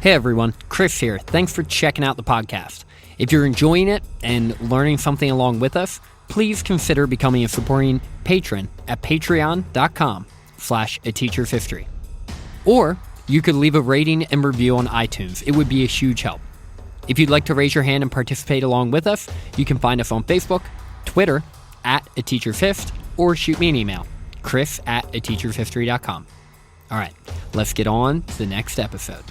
Hey everyone, Chris here. Thanks for checking out the podcast. If you're enjoying it and learning something along with us, please consider becoming a supporting patron at patreon.com/ateachershistory. Or you could leave a rating and review on iTunes. It would be a huge help. If you'd like to raise your hand and participate along with us, you can find us on Facebook, Twitter, @ateachersfist, or shoot me an email, chris@ateachershistory.com. All right, let's get on to the next episode.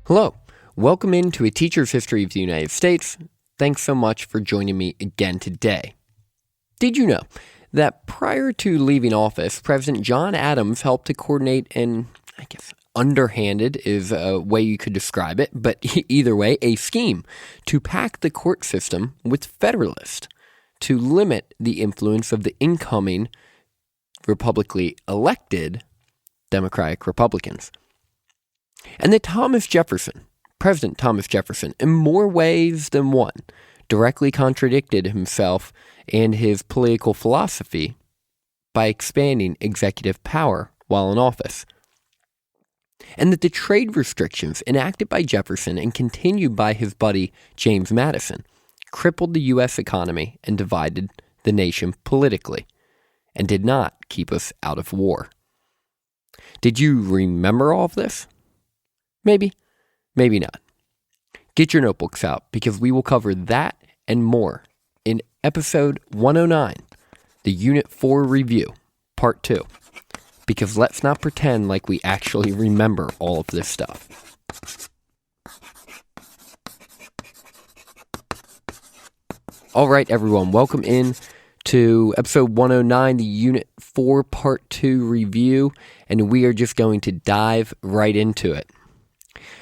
Hello, welcome into A Teacher's History of the United States. Thanks so much for joining me again today. Did you know that prior to leaving office, President John Adams helped to coordinate an, underhanded is a way you could describe it, but either way, a scheme to pack the court system with Federalists to limit the influence of the incoming republicly elected Democratic Republicans. And that President Thomas Jefferson, in more ways than one, directly contradicted himself and his political philosophy by expanding executive power while in office. And that the trade restrictions enacted by Jefferson and continued by his buddy James Madison crippled the U.S. economy and divided the nation politically, and did not keep us out of war. Did you remember all of this? Maybe, maybe not. Get your notebooks out because we will cover that and more in episode 109, the Unit 4 Review, Part 2. Because let's not pretend like we actually remember all of this stuff. All right, everyone, welcome in to episode 109, the Unit 4 Part 2 Review, and we are just going to dive right into it.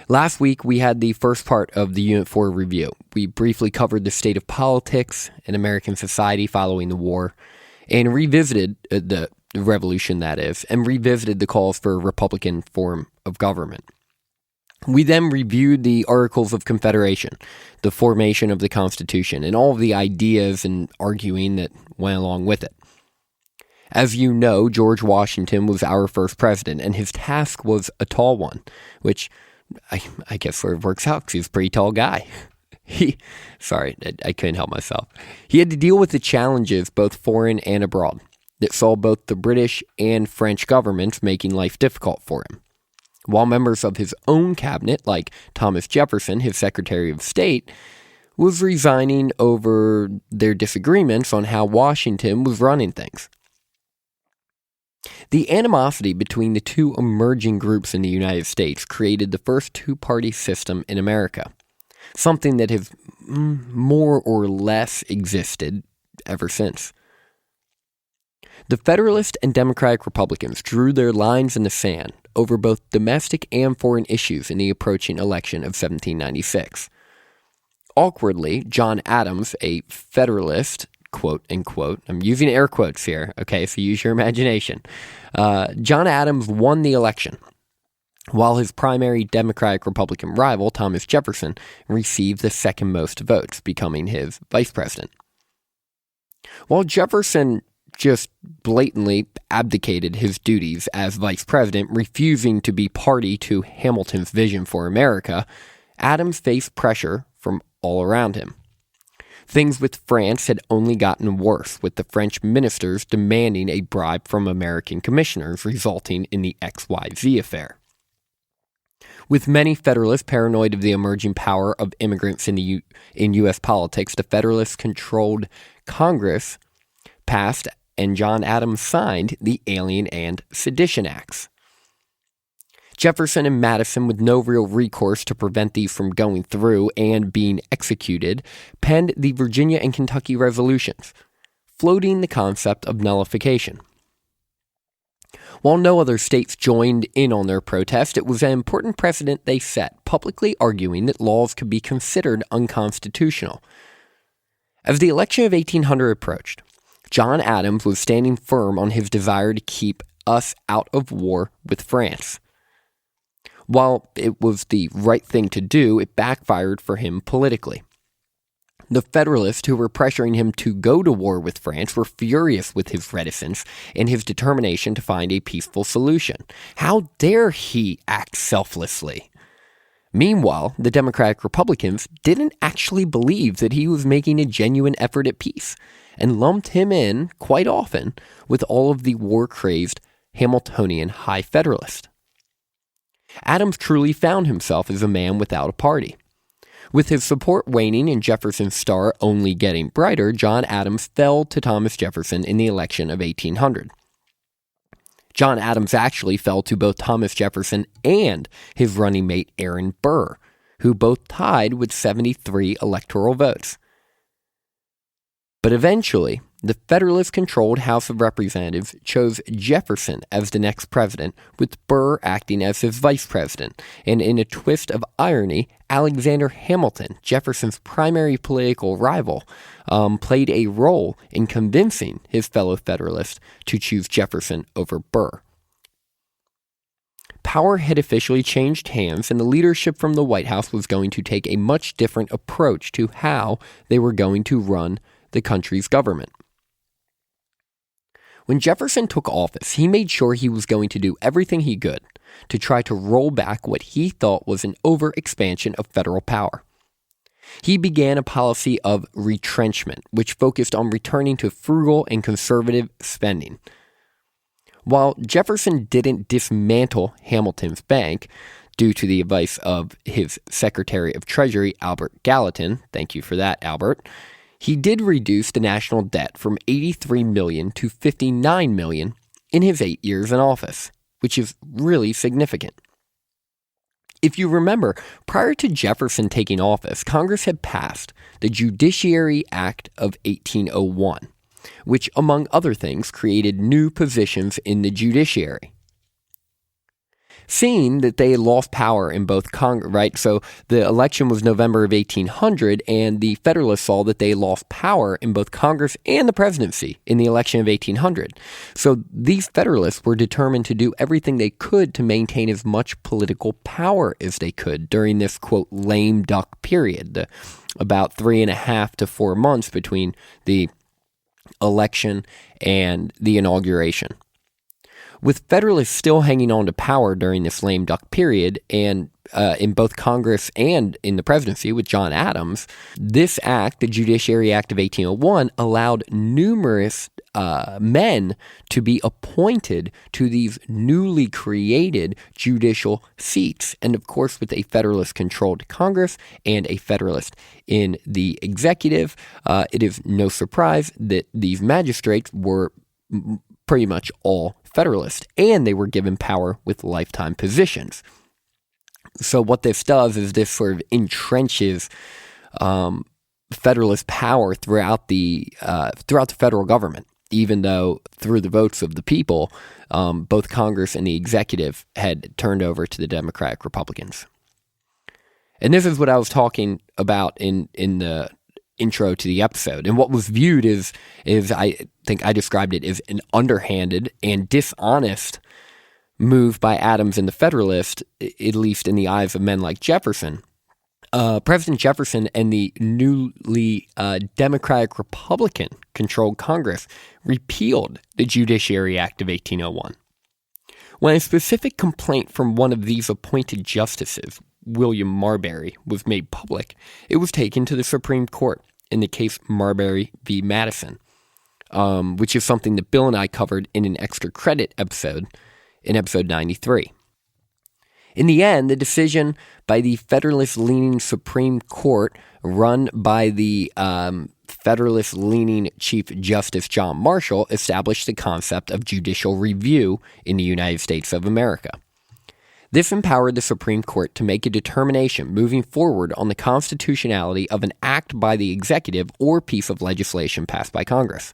Last week, we had the first part of the Unit 4 review. We briefly covered the state of politics in American society following the war, and revisited the revolution, that is, and revisited the calls for a Republican form of government. We then reviewed the Articles of Confederation, the formation of the Constitution, and all of the ideas and arguing that went along with it. As you know, George Washington was our first president, and his task was a tall one, which I guess sort of works out because he's a pretty tall guy. I couldn't help myself. He had to deal with the challenges, both foreign and abroad, that saw both the British and French governments making life difficult for him. While members of his own cabinet, like Thomas Jefferson, his Secretary of State, was resigning over their disagreements on how Washington was running things. The animosity between the two emerging groups in the United States created the first two-party system in America, something that has more or less existed ever since. The Federalist and Democratic Republicans drew their lines in the sand over both domestic and foreign issues in the approaching election of 1796. Awkwardly, John Adams, a Federalist, quote unquote, I'm using air quotes here, okay, so use your imagination. John Adams won the election, while his primary Democratic-Republican rival, Thomas Jefferson, received the second most votes, becoming his vice president. While Jefferson just blatantly abdicated his duties as vice president, refusing to be party to Hamilton's vision for America, Adams faced pressure from all around him. Things with France had only gotten worse, with the French ministers demanding a bribe from American commissioners, resulting in the XYZ affair. With many Federalists paranoid of the emerging power of immigrants in U.S. politics, the Federalist-controlled Congress passed and John Adams signed the Alien and Sedition Acts. Jefferson and Madison, with no real recourse to prevent these from going through and being executed, penned the Virginia and Kentucky resolutions, floating the concept of nullification. While no other states joined in on their protest, it was an important precedent they set, publicly arguing that laws could be considered unconstitutional. As the election of 1800 approached, John Adams was standing firm on his desire to keep us out of war with France. While it was the right thing to do, it backfired for him politically. The Federalists who were pressuring him to go to war with France were furious with his reticence and his determination to find a peaceful solution. How dare he act selflessly? Meanwhile, the Democratic Republicans didn't actually believe that he was making a genuine effort at peace and lumped him in, quite often, with all of the war-crazed Hamiltonian High Federalists. Adams truly found himself as a man without a party. With his support waning and Jefferson's star only getting brighter, John Adams fell to Thomas Jefferson in the election of 1800. John Adams actually fell to both Thomas Jefferson and his running mate Aaron Burr, who both tied with 73 electoral votes. But eventually, the Federalist-controlled House of Representatives chose Jefferson as the next president, with Burr acting as his vice president. And in a twist of irony, Alexander Hamilton, Jefferson's primary political rival, played a role in convincing his fellow Federalists to choose Jefferson over Burr. Power had officially changed hands, and the leadership from the White House was going to take a much different approach to how they were going to run the country's government. When Jefferson took office, he made sure he was going to do everything he could to try to roll back what he thought was an overexpansion of federal power. He began a policy of retrenchment, which focused on returning to frugal and conservative spending. While Jefferson didn't dismantle Hamilton's bank, due to the advice of his Secretary of Treasury, Albert Gallatin, thank you for that, Albert, he did reduce the national debt from $83 million to $59 million in his 8 years in office, which is really significant. If you remember, prior to Jefferson taking office, Congress had passed the Judiciary Act of 1801, which, among other things, created new positions in the judiciary. Seeing that they lost power in both Congress, right? So the election was November of 1800, and the Federalists saw that they lost power in both Congress and the presidency in the election of 1800. So these Federalists were determined to do everything they could to maintain as much political power as they could during this, quote, lame duck period, about 3.5 to 4 months between the election and the inauguration. With Federalists still hanging on to power during this lame duck period, and in both Congress and in the presidency with John Adams, this act, the Judiciary Act of 1801, allowed numerous men to be appointed to these newly created judicial seats. And of course, with a Federalist-controlled Congress and a Federalist in the executive, it is no surprise that these magistrates were pretty much all Federalist, and they were given power with lifetime positions. So what this does is this sort of entrenches Federalist power throughout the federal government, even though through the votes of the people, both Congress and the executive had turned over to the Democratic Republicans. And this is what I was talking about in the intro to the episode, and what was viewed is I think I described it as an underhanded and dishonest move by Adams and the Federalists, at least in the eyes of men like Jefferson. President Jefferson and the newly Democratic Republican controlled Congress repealed the Judiciary Act of 1801. When a specific complaint from one of these appointed justices, William Marbury, was made public, it was taken to the Supreme Court in the case Marbury v. Madison, which is something that Bill and I covered in an extra credit episode in episode 93. In the end, the decision by the Federalist-leaning Supreme Court, run by the Federalist-leaning Chief Justice John Marshall, established the concept of judicial review in the United States of America. This empowered the Supreme Court to make a determination moving forward on the constitutionality of an act by the executive or piece of legislation passed by Congress.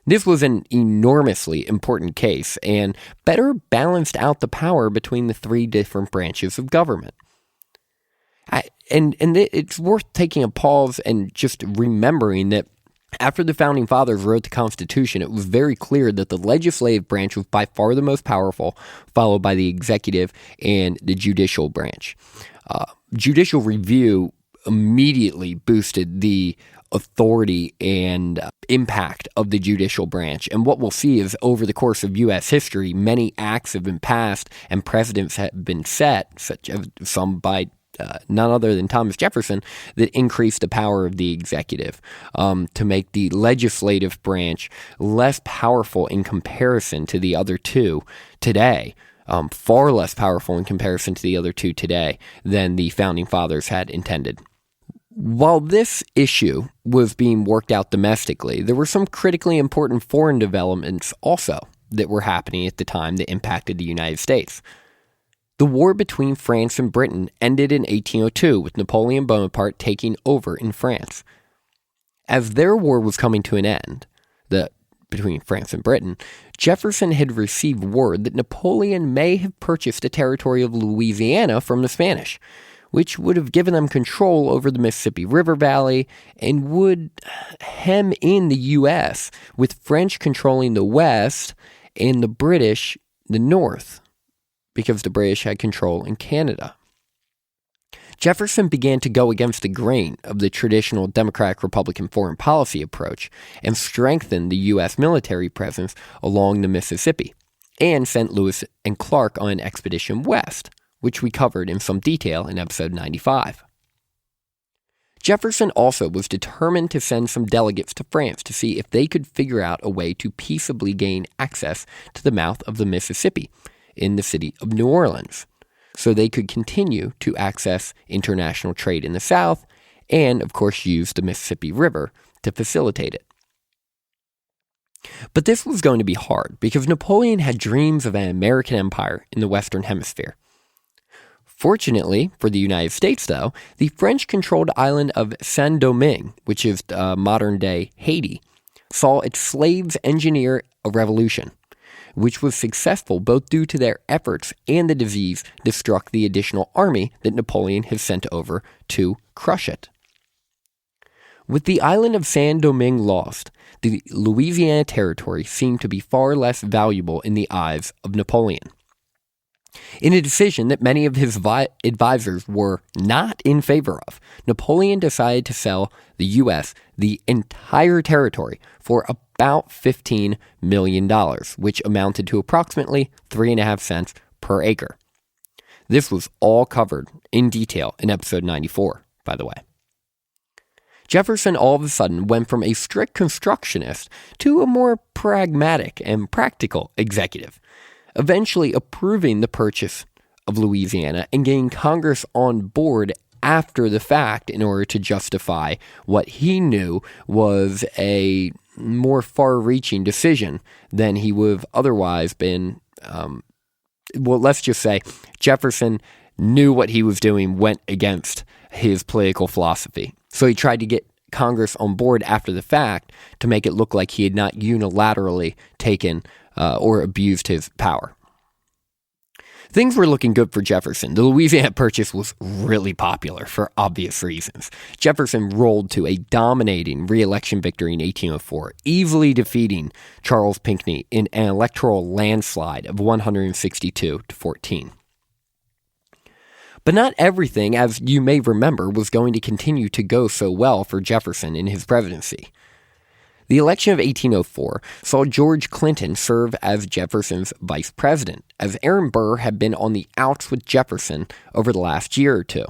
This was an enormously important case and better balanced out the power between the three different branches of government. And it's worth taking a pause and just remembering that after the Founding Fathers wrote the Constitution, it was very clear that the legislative branch was by far the most powerful, followed by the executive and the judicial branch. Judicial review immediately boosted the authority and impact of the judicial branch. And what we'll see is over the course of U.S. history, many acts have been passed and precedents have been set, such as some by none other than Thomas Jefferson, that increased the power of the executive to make the legislative branch less powerful in comparison to the other two today. Far less powerful in comparison to the other two today than the Founding Fathers had intended. While this issue was being worked out domestically, there were some critically important foreign developments also that were happening at the time that impacted the United States. The war between France and Britain ended in 1802 with Napoleon Bonaparte taking over in France. As their war was coming to an end, between France and Britain, Jefferson had received word that Napoleon may have purchased the territory of Louisiana from the Spanish, which would have given them control over the Mississippi River Valley and would hem in the U.S., with French controlling the West and the British the North, because the British had control in Canada. Jefferson began to go against the grain of the traditional Democratic-Republican foreign policy approach and strengthened the U.S. military presence along the Mississippi, and sent Lewis and Clark on an expedition west, which we covered in some detail in episode 95. Jefferson also was determined to send some delegates to France to see if they could figure out a way to peaceably gain access to the mouth of the Mississippi in the city of New Orleans, so they could continue to access international trade in the South and, of course, use the Mississippi River to facilitate it. But this was going to be hard because Napoleon had dreams of an American empire in the Western Hemisphere. Fortunately for the United States, though, the French-controlled island of Saint-Domingue, which is modern-day Haiti, saw its slaves engineer a revolution, which was successful both due to their efforts and the disease that struck the additional army that Napoleon had sent over to crush it. With the island of Saint-Domingue lost, the Louisiana Territory seemed to be far less valuable in the eyes of Napoleon. In a decision that many of his advisors were not in favor of, Napoleon decided to sell the U.S. the entire territory for about $15 million, which amounted to approximately 3.5 cents per acre. This was all covered in detail in episode 94, by the way. Jefferson all of a sudden went from a strict constructionist to a more pragmatic and practical executive, eventually approving the purchase of Louisiana and getting Congress on board after the fact in order to justify what he knew was a more far-reaching decision than he would have otherwise been. Let's just say Jefferson knew what he was doing went against his political philosophy. So he tried to get Congress on board after the fact to make it look like he had not unilaterally taken or abused his power. Things were looking good for Jefferson. The Louisiana Purchase was really popular for obvious reasons. Jefferson rolled to a dominating re-election victory in 1804, easily defeating Charles Pinckney in an electoral landslide of 162 to 14. But not everything, as you may remember, was going to continue to go so well for Jefferson in his presidency. The election of 1804 saw George Clinton serve as Jefferson's vice president, as Aaron Burr had been on the outs with Jefferson over the last year or two.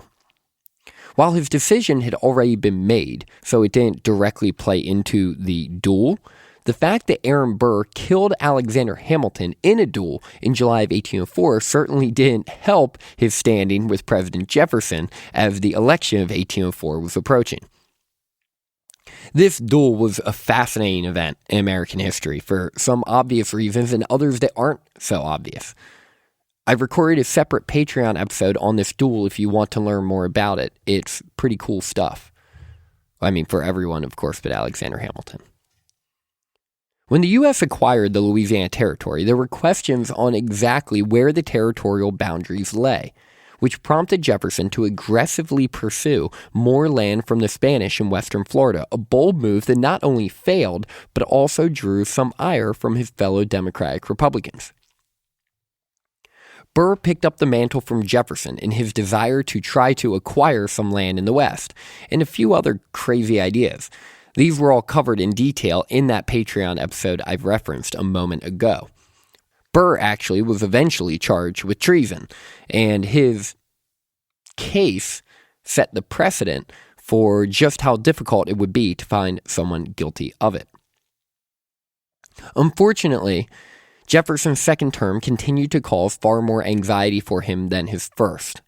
While his decision had already been made, so it didn't directly play into the duel, the fact that Aaron Burr killed Alexander Hamilton in a duel in July of 1804 certainly didn't help his standing with President Jefferson as the election of 1804 was approaching. This duel was a fascinating event in American history for some obvious reasons and others that aren't so obvious. I've recorded a separate Patreon episode on this duel if you want to learn more about it. It's pretty cool stuff. I mean, for everyone, of course, but Alexander Hamilton. When the U.S. acquired the Louisiana Territory, there were questions on exactly where the territorial boundaries lay, which prompted Jefferson to aggressively pursue more land from the Spanish in western Florida, a bold move that not only failed, but also drew some ire from his fellow Democratic Republicans. Burr picked up the mantle from Jefferson in his desire to try to acquire some land in the West, and a few other crazy ideas. These were all covered in detail in that Patreon episode I've referenced a moment ago. Burr actually was eventually charged with treason, and his case set the precedent for just how difficult it would be to find someone guilty of it. Unfortunately, Jefferson's second term continued to cause far more anxiety for him than his first.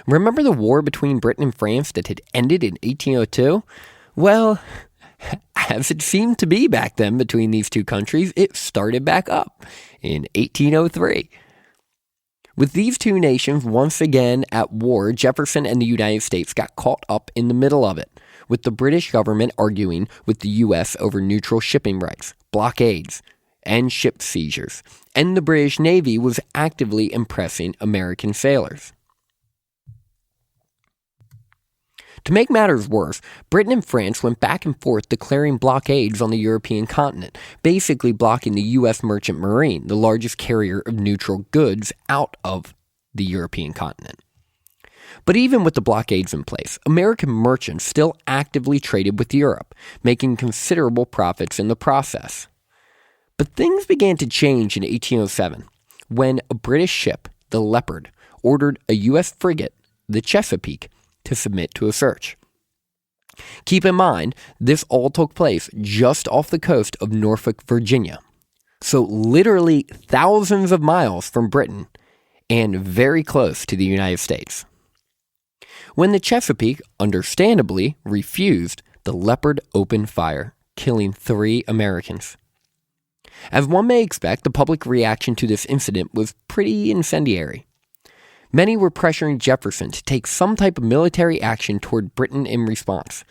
Remember the war between Britain and France that had ended in 1802? Well, as it seemed to be back then between these two countries, it started back up in 1803. With these two nations once again at war, Jefferson and the United States got caught up in the middle of it, with the British government arguing with the U.S. over neutral shipping rights, blockades, and ship seizures, and the British Navy was actively impressing American sailors. To make matters worse, Britain and France went back and forth declaring blockades on the European continent, basically blocking the U.S. Merchant Marine, the largest carrier of neutral goods out of the European continent. But even with the blockades in place, American merchants still actively traded with Europe, making considerable profits in the process. But things began to change in 1807, when a British ship, the Leopard, ordered a U.S. frigate, the Chesapeake, to submit to a search. Keep in mind, this all took place just off the coast of Norfolk, Virginia. So literally thousands of miles from Britain and very close to the United States. When the Chesapeake, understandably, refused, the Leopard opened fire, killing 3 Americans. As one may expect, the public reaction to this incident was pretty incendiary. Many were pressuring Jefferson to take some type of military action toward Britain in response.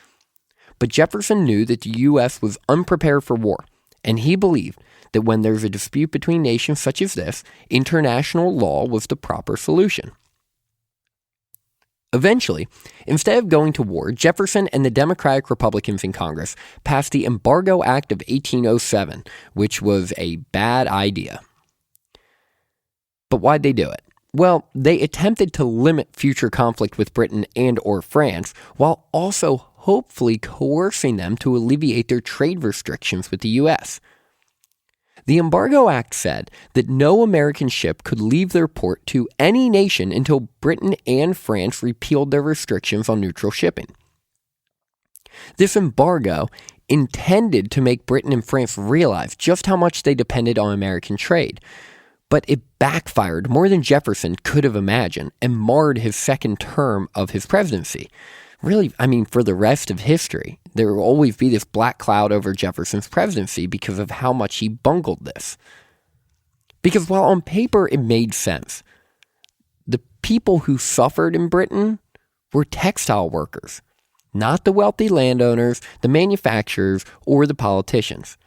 But Jefferson knew that the U.S. was unprepared for war, and he believed that when there's a dispute between nations such as this, international law was the proper solution. Eventually, instead of going to war, Jefferson and the Democratic Republicans in Congress passed the Embargo Act of 1807, which was a bad idea. But why'd they do it? Well, they attempted to limit future conflict with Britain and or France, while also hopefully coercing them to alleviate their trade restrictions with the U.S. The Embargo Act said that no American ship could leave their port to any nation until Britain and France repealed their restrictions on neutral shipping. This embargo intended to make Britain and France realize just how much they depended on American trade, but it backfired more than Jefferson could have imagined and marred his second term of his presidency. Really, for the rest of history, there will always be this black cloud over Jefferson's presidency because of how much he bungled this. Because while on paper it made sense, the people who suffered in Britain were textile workers, not the wealthy landowners, the manufacturers, or the politicians.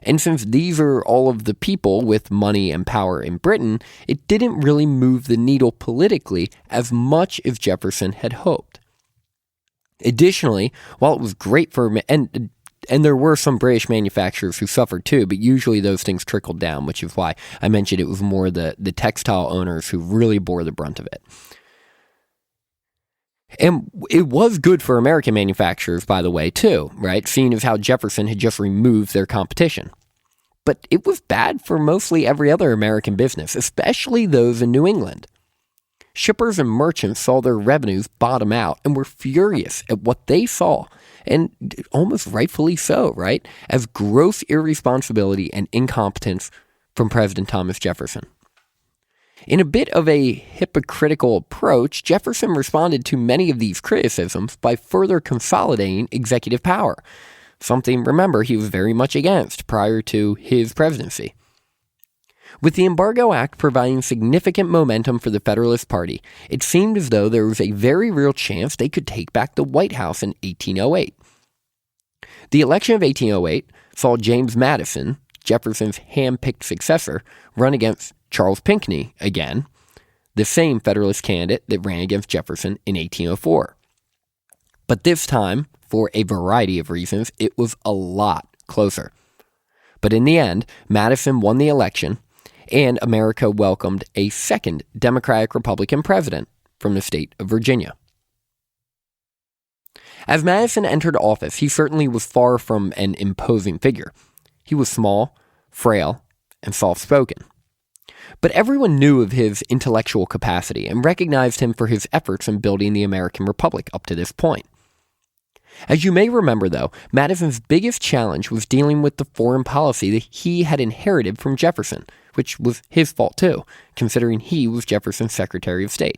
And since these are all of the people with money and power in Britain, it didn't really move the needle politically as much as Jefferson had hoped. Additionally, while it was great for and there were some British manufacturers who suffered too, but usually those things trickled down, which is why I mentioned it was more the textile owners who really bore the brunt of it. And it was good for American manufacturers, by the way, too, right? Seeing as how Jefferson had just removed their competition. But it was bad for mostly every other American business, especially those in New England. Shippers and merchants saw their revenues bottom out and were furious at what they saw, and almost rightfully so, right, as gross irresponsibility and incompetence from President Thomas Jefferson. In a bit of a hypocritical approach, Jefferson responded to many of these criticisms by further consolidating executive power, something, remember, he was very much against prior to his presidency. With the Embargo Act providing significant momentum for the Federalist Party, it seemed as though there was a very real chance they could take back the White House in 1808. The election of 1808 saw James Madison, Jefferson's hand-picked successor, run against Charles Pinckney again, the same Federalist candidate that ran against Jefferson in 1804. But this time, for a variety of reasons, it was a lot closer. But in the end, Madison won the election, and America welcomed a second Democratic-Republican president from the state of Virginia. As Madison entered office, he certainly was far from an imposing figure. He was small, frail, and soft-spoken. But everyone knew of his intellectual capacity and recognized him for his efforts in building the American Republic up to this point. As you may remember, though, Madison's biggest challenge was dealing with the foreign policy that he had inherited from Jefferson, which was his fault too, considering he was Jefferson's Secretary of State.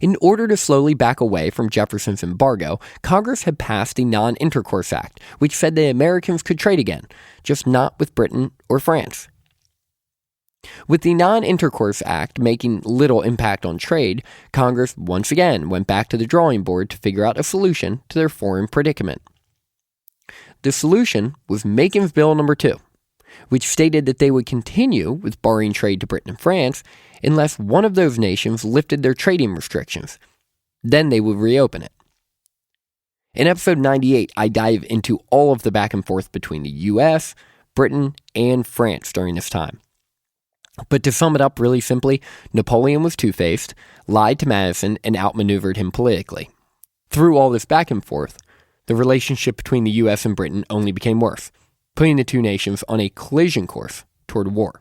In order to slowly back away from Jefferson's embargo, Congress had passed the Non-Intercourse Act, which said that Americans could trade again, just not with Britain or France. With the Non-Intercourse Act making little impact on trade, Congress once again went back to the drawing board to figure out a solution to their foreign predicament. The solution was Makin's Bill No. 2, which stated that they would continue with barring trade to Britain and France unless one of those nations lifted their trading restrictions. Then they would reopen it. In episode 98, I dive into all of the back and forth between the US, Britain, and France during this time. But to sum it up really simply, Napoleon was two-faced, lied to Madison, and outmaneuvered him politically. Through all this back and forth, the relationship between the US and Britain only became worse, putting the two nations on a collision course toward war.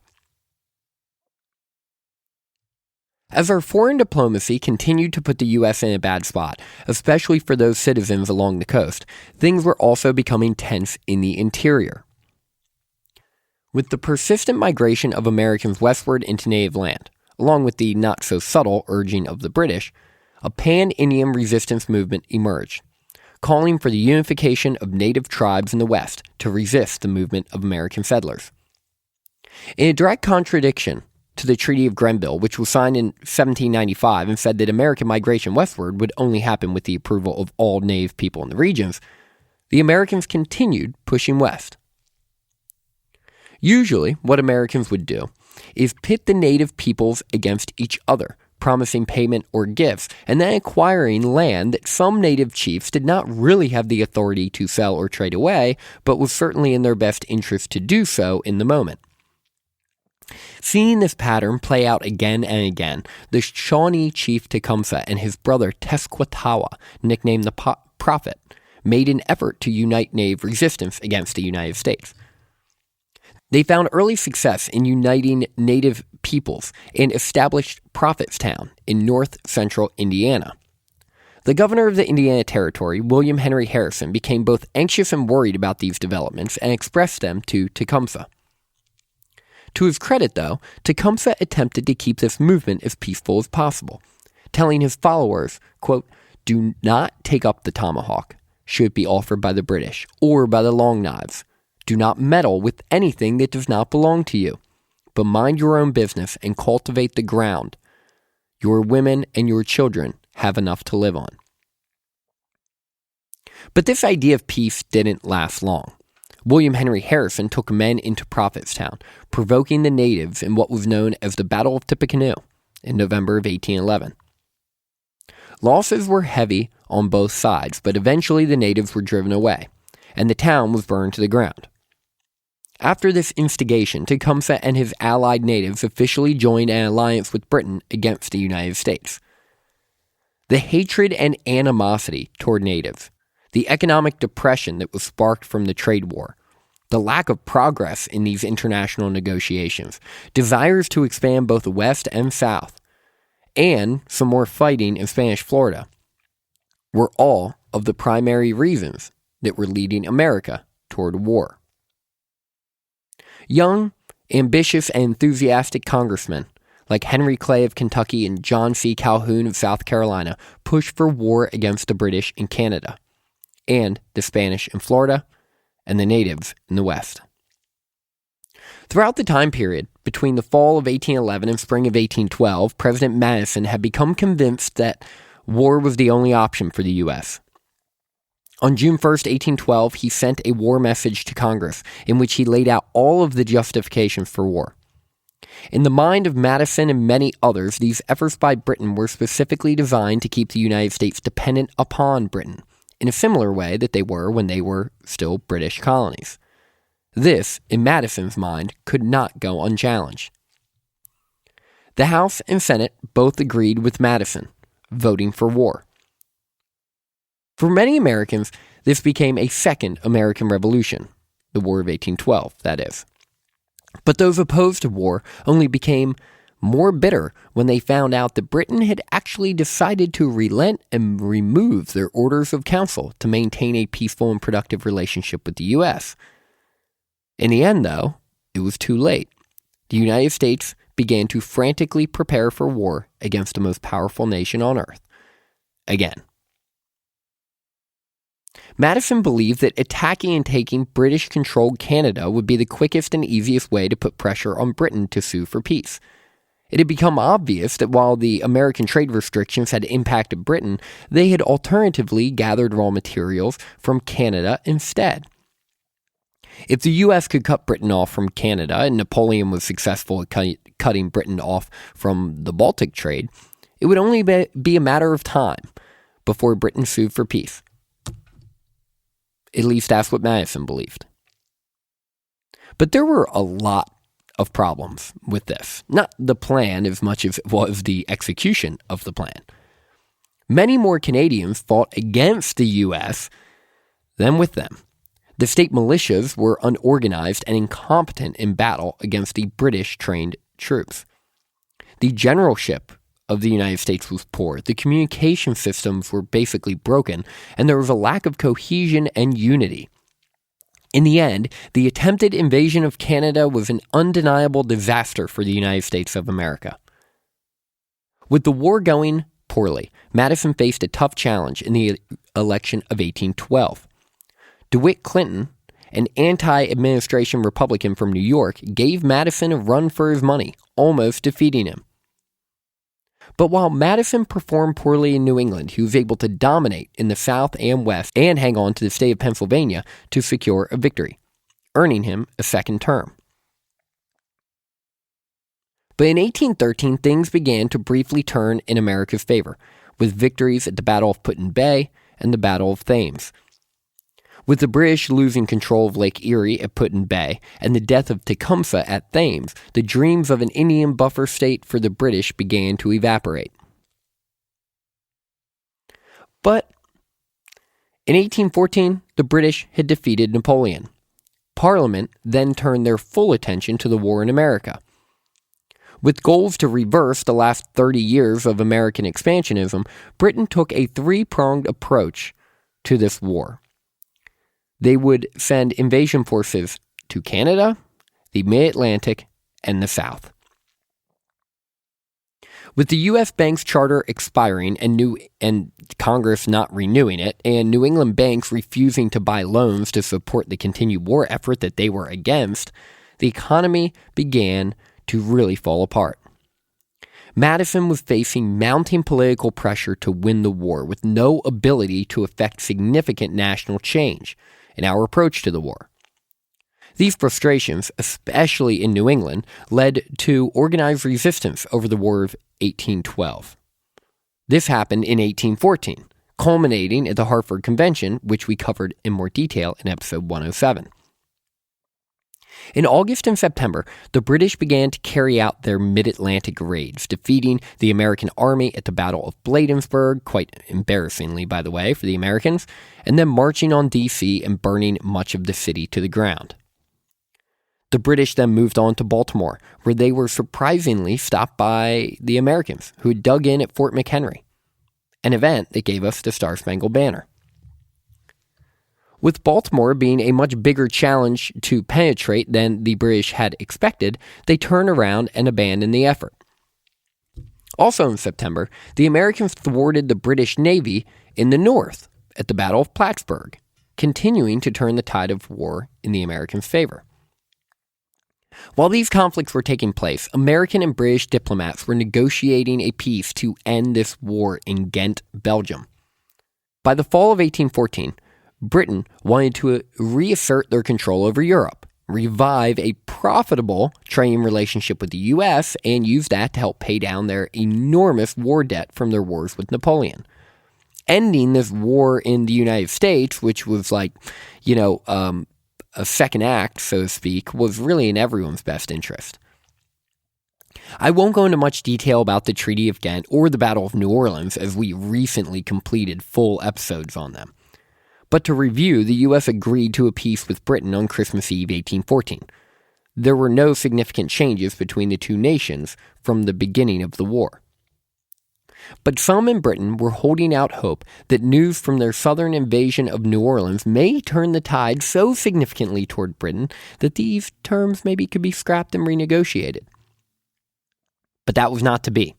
As our foreign diplomacy continued to put the U.S. in a bad spot, especially for those citizens along the coast, things were also becoming tense in the interior. With the persistent migration of Americans westward into native land, along with the not-so-subtle urging of the British, a pan-Indian resistance movement emerged, calling for the unification of native tribes in the West to resist the movement of American settlers. In a direct contradiction to the Treaty of Grenville, which was signed in 1795 and said that American migration westward would only happen with the approval of all native people in the regions, the Americans continued pushing west. Usually, what Americans would do is pit the native peoples against each other, promising payment or gifts, and then acquiring land that some native chiefs did not really have the authority to sell or trade away, but was certainly in their best interest to do so in the moment. Seeing this pattern play out again and again, the Shawnee chief Tecumseh and his brother Tenskwatawa, nicknamed the Prophet, made an effort to unite native resistance against the United States. They found early success in uniting native peoples and established Prophetstown in north-central Indiana. The governor of the Indiana Territory, William Henry Harrison, became both anxious and worried about these developments and expressed them to Tecumseh. To his credit, though, Tecumseh attempted to keep this movement as peaceful as possible, telling his followers, quote, "Do not take up the tomahawk, should it be offered by the British, or by the long knives. Do not meddle with anything that does not belong to you, but mind your own business and cultivate the ground. Your women and your children have enough to live on." But this idea of peace didn't last long. William Henry Harrison took men into Prophetstown, provoking the natives in what was known as the Battle of Tippecanoe in November of 1811. Losses were heavy on both sides, but eventually the natives were driven away, and the town was burned to the ground. After this instigation, Tecumseh and his allied natives officially joined an alliance with Britain against the United States. The hatred and animosity toward natives, the economic depression that was sparked from the trade war, the lack of progress in these international negotiations, desires to expand both west and south, and some more fighting in Spanish Florida, were all of the primary reasons that were leading America toward war. Young, ambitious, and enthusiastic congressmen like Henry Clay of Kentucky and John C. Calhoun of South Carolina pushed for war against the British in Canada, and the Spanish in Florida, and the natives in the West. Throughout the time period between the fall of 1811 and spring of 1812, President Madison had become convinced that war was the only option for the U.S. On June 1st, 1812, he sent a war message to Congress in which he laid out all of the justifications for war. In the mind of Madison and many others, these efforts by Britain were specifically designed to keep the United States dependent upon Britain, in a similar way that they were when they were still British colonies. This, in Madison's mind, could not go unchallenged. The House and Senate both agreed with Madison, voting for war. For many Americans, this became a second American Revolution, the War of 1812, that is. But those opposed to war only became more bitter when they found out that Britain had actually decided to relent and remove their orders of council to maintain a peaceful and productive relationship with the U.S. In the end, though, it was too late. The United States began to frantically prepare for war against the most powerful nation on earth. Again. Madison believed that attacking and taking British-controlled Canada would be the quickest and easiest way to put pressure on Britain to sue for peace. It had become obvious that while the American trade restrictions had impacted Britain, they had alternatively gathered raw materials from Canada instead. If the U.S. could cut Britain off from Canada, and Napoleon was successful at cutting Britain off from the Baltic trade, it would only be a matter of time before Britain sued for peace. At least that's what Madison believed. But there were a lot of problems with this. Not the plan as much as it was the execution of the plan. Many more Canadians fought against the U.S. than with them. The state militias were unorganized and incompetent in battle against the British-trained troops. The generalship of the United States was poor, the communication systems were basically broken, and there was a lack of cohesion and unity. In the end, the attempted invasion of Canada was an undeniable disaster for the United States of America. With the war going poorly, Madison faced a tough challenge in the election of 1812. DeWitt Clinton, an anti-administration Republican from New York, gave Madison a run for his money, almost defeating him. But while Madison performed poorly in New England, he was able to dominate in the South and West and hang on to the state of Pennsylvania to secure a victory, earning him a second term. But in 1813, things began to briefly turn in America's favor, with victories at the Battle of Put-in Bay and the Battle of Thames. With the British losing control of Lake Erie at Put-in Bay and the death of Tecumseh at Thames, the dreams of an Indian buffer state for the British began to evaporate. But in 1814, the British had defeated Napoleon. Parliament then turned their full attention to the war in America. With goals to reverse the last 30 years of American expansionism, Britain took a three-pronged approach to this war. They would send invasion forces to Canada, the Mid-Atlantic, and the South. With the U.S. Bank's charter expiring and Congress not renewing it, and New England banks refusing to buy loans to support the continued war effort that they were against, the economy began to really fall apart. Madison was facing mounting political pressure to win the war with no ability to effect significant national change in our approach to the war. These frustrations, especially in New England, led to organized resistance over the War of 1812. This happened in 1814, culminating at the Hartford Convention, which we covered in more detail in episode 107. In August and September, the British began to carry out their mid-Atlantic raids, defeating the American army at the Battle of Bladensburg, quite embarrassingly, by the way, for the Americans, and then marching on D.C. and burning much of the city to the ground. The British then moved on to Baltimore, where they were surprisingly stopped by the Americans, who had dug in at Fort McHenry, an event that gave us the Star-Spangled Banner. With Baltimore being a much bigger challenge to penetrate than the British had expected, they turned around and abandoned the effort. Also in September, the Americans thwarted the British Navy in the north at the Battle of Plattsburgh, continuing to turn the tide of war in the Americans' favor. While these conflicts were taking place, American and British diplomats were negotiating a peace to end this war in Ghent, Belgium. By the fall of 1814, Britain wanted to reassert their control over Europe, revive a profitable trading relationship with the U.S., and use that to help pay down their enormous war debt from their wars with Napoleon. Ending this war in the United States, which was like, a second act, so to speak, was really in everyone's best interest. I won't go into much detail about the Treaty of Ghent or the Battle of New Orleans, as we recently completed full episodes on them. But to review, the U.S. agreed to a peace with Britain on Christmas Eve 1814. There were no significant changes between the two nations from the beginning of the war. But some in Britain were holding out hope that news from their southern invasion of New Orleans may turn the tide so significantly toward Britain that these terms maybe could be scrapped and renegotiated. But that was not to be,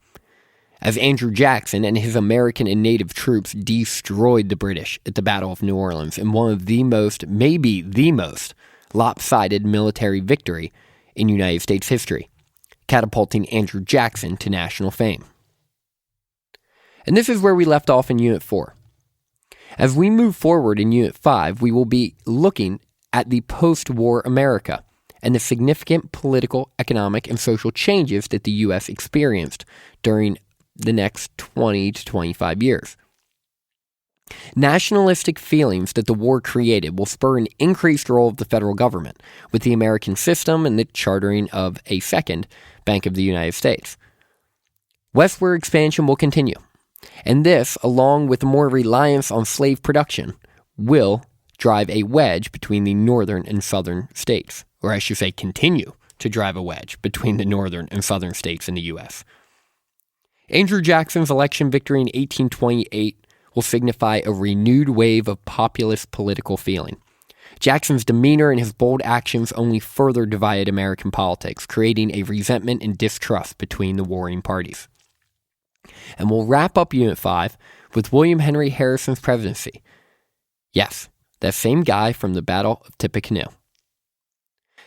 as Andrew Jackson and his American and native troops destroyed the British at the Battle of New Orleans in one of the most, maybe the most, lopsided military victory in United States history, catapulting Andrew Jackson to national fame. And this is where we left off in Unit 4. As we move forward in Unit 5, we will be looking at the post-war America and the significant political, economic, and social changes that the U.S. experienced during the next 20 to 25 years. Nationalistic feelings that the war created will spur an increased role of the federal government, with the American system and the chartering of a second Bank of the United States. Westward expansion will continue, and this, along with more reliance on slave production, will drive a wedge between the northern and southern states. Or I should say continue to drive a wedge between the northern and southern states in the U.S. Andrew Jackson's election victory in 1828 will signify a renewed wave of populist political feeling. Jackson's demeanor and his bold actions only further divided American politics, creating a resentment and distrust between the warring parties. And we'll wrap up Unit 5 with William Henry Harrison's presidency. Yes, that same guy from the Battle of Tippecanoe.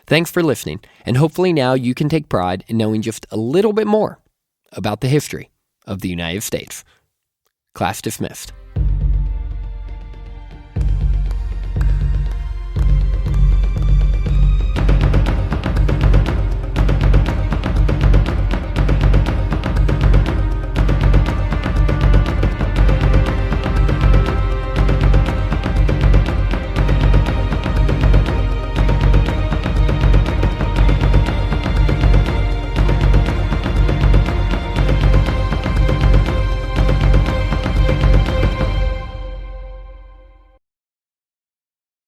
Thanks for listening, and hopefully now you can take pride in knowing just a little bit more about the history of the United States. Class dismissed.